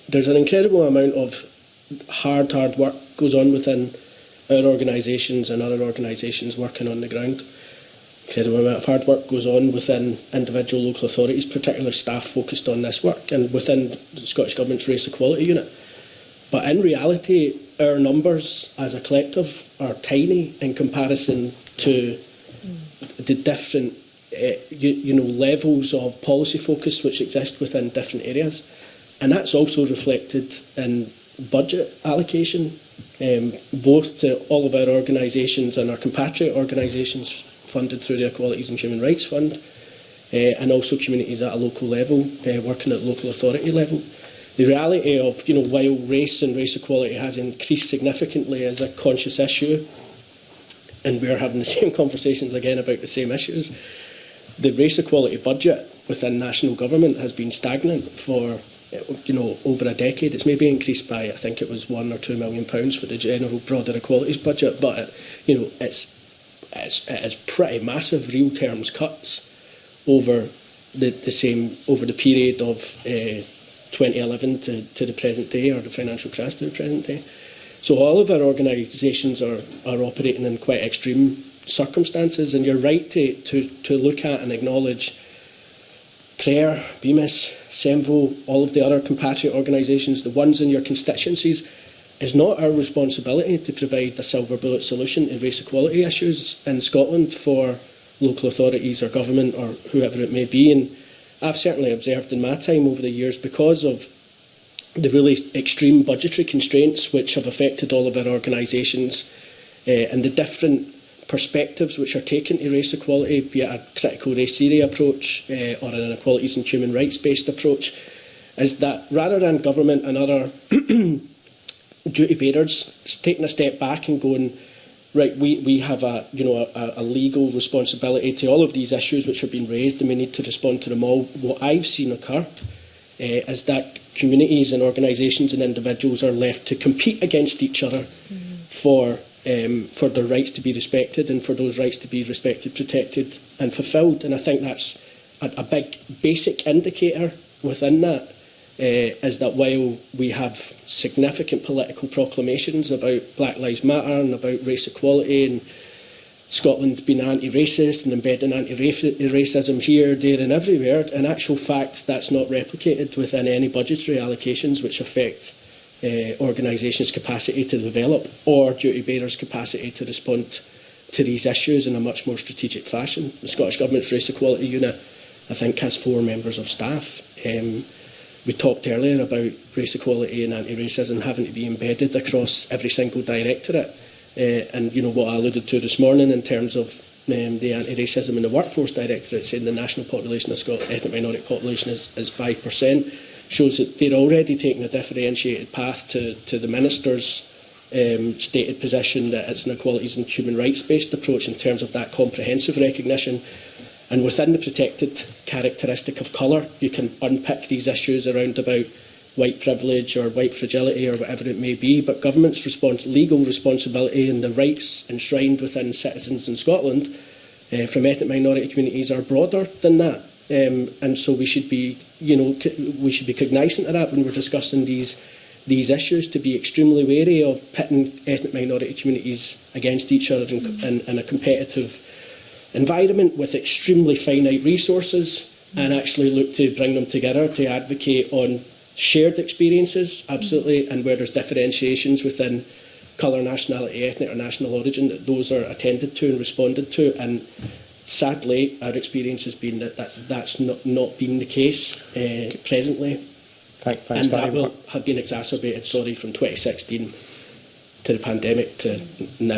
there's an incredible amount of hard work goes on within our organisations and other organisations working on the ground. Incredible amount of hard work goes on within individual local authorities, particularly staff focused on this work, and within the Scottish Government's Race Equality Unit. But in reality, our numbers as a collective are tiny in comparison to the different levels of policy focus which exist within different areas. And that's also reflected in budget allocation, both to all of our organisations and our compatriot organisations funded through the Equalities and Human Rights Fund, and also communities at a local level, working at local authority level. The reality of, while race and race equality has increased significantly as a conscious issue, and we're having the same conversations again about the same issues, the race equality budget within national government has been stagnant for over a decade. It's maybe increased by, I think it was £1 or £2 million for the general broader equalities budget, but it's pretty massive real terms cuts over the period of 2011 to the present day, or the financial crash to the present day. So all of our organisations are operating in quite extreme circumstances, and you're right to look at and acknowledge Clare, Bemis, Semvo, all of the other compatriot organisations, the ones in your constituencies. It's not our responsibility to provide a silver bullet solution to race equality issues in Scotland for local authorities or government or whoever it may be. And I've certainly observed in my time over the years, because of the really extreme budgetary constraints which have affected all of our organisations, and the different perspectives which are taken to race equality, be it a critical race theory approach or an equalities and human rights based approach, is that rather than government and other duty bearers taking a step back and going, right, we have a legal responsibility to all of these issues which have been raised, and we need to respond to them all. What I've seen occur is that communities and organisations and individuals are left to compete against each other for their rights to be respected, and for those rights to be respected, protected and fulfilled. And I think that's a big basic indicator within that, is that while we have significant political proclamations about Black Lives Matter and about race equality, and Scotland being anti-racist and embedding anti-racism here, there and everywhere, in actual fact that's not replicated within any budgetary allocations which affect organisations' capacity to develop or duty bearers' capacity to respond to these issues in a much more strategic fashion. The Scottish Government's Race Equality Unit, I think, has 4 members of staff. We talked earlier about race equality and anti-racism having to be embedded across every single directorate. And what I alluded to this morning in terms of the anti-racism in the workforce directorate, saying the national population of Scotland, ethnic minority population is 5%, shows that they're already taking a differentiated path to the Minister's stated position that it's an equalities and human rights based approach in terms of that comprehensive recognition. And within the protected characteristic of colour, you can unpick these issues around about white privilege or white fragility or whatever it may be, but government's legal responsibility and the rights enshrined within citizens in Scotland from ethnic minority communities are broader than that. And so we should be cognisant of that when we're discussing these issues, to be extremely wary of pitting ethnic minority communities against each other in a competitive environment with extremely finite resources, and actually look to bring them together to advocate on shared experiences, absolutely, and where there's differentiations within colour, nationality, ethnic or national origin, that those are attended to and responded to. And sadly, our experience has been that's not been the case presently. Thanks, and that will have been exacerbated, from 2016 to the pandemic to now.